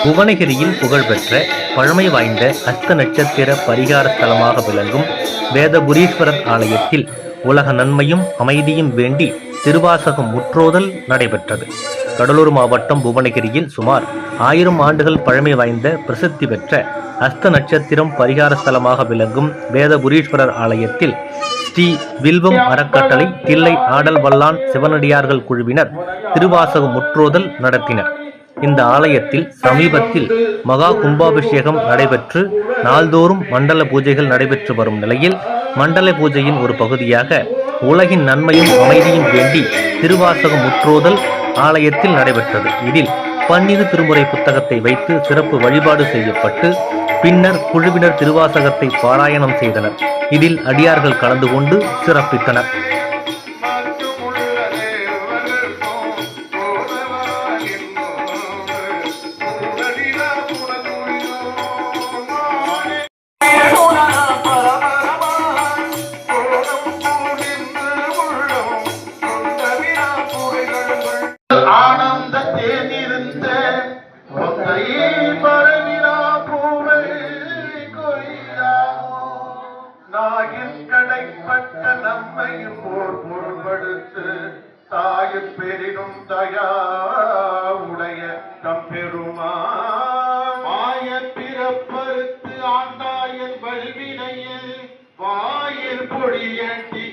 புவனகிரியில் புகழ்பெற்ற பழமை வாய்ந்த அஸ்த நட்சத்திர பரிகார ஸ்தலமாக விளங்கும் வேதபுரீஸ்வரர் ஆலயத்தில் உலக நன்மையும் அமைதியும் வேண்டி திருவாசகம் முற்றோதல் நடைபெற்றது. கடலூர் மாவட்டம் புவனகிரியில் சுமார் 1000 ஆண்டுகள் பழமை வாய்ந்த பிரசித்தி பெற்ற அஸ்த நட்சத்திரம் பரிகார ஸ்தலமாக விளங்கும் வேதபுரீஸ்வரர் ஆலயத்தில் ஸ்ரீ வில்வம் அறக்கட்டளை தில்லை ஆடல் வல்லான் சிவனடியார்கள் குழுவினர் திருவாசகம் முற்றோதல் நடத்தினர். இந்த ஆலயத்தில் சமீபத்தில் மகா கும்பாபிஷேகம் நடைபெற்று நாள்தோறும் மண்டல பூஜைகள் நடைபெற்று வரும் நிலையில் மண்டல பூஜையின் ஒரு பகுதியாக உலகின் நன்மையும் அமைதியும் வேண்டி திருவாசகம் முற்றோதல் ஆலயத்தில் நடைபெற்றது. இதில் 12 திருமுறை புத்தகத்தை வைத்து சிறப்பு வழிபாடு செய்யப்பட்டு பின்னர் குழுவினர் திருவாசகத்தை பாராயணம் செய்தனர். இதில் அடியார்கள் கலந்து கொண்டு சிறப்பித்தனர். ஆனந்தத்தேனிருந்த ஒத்தையே பரவினா பூவை கொய்யாமோ நாயின் கடைப்பட்ட நம்மையும் போர் பொருள்படுத்து தாயு பெரினும் தயா உடைய தம்பெருமா மாய பிறப்பறுத்து ஆண்டாயன் வல்வினையில் வாயில் பொடியட்டி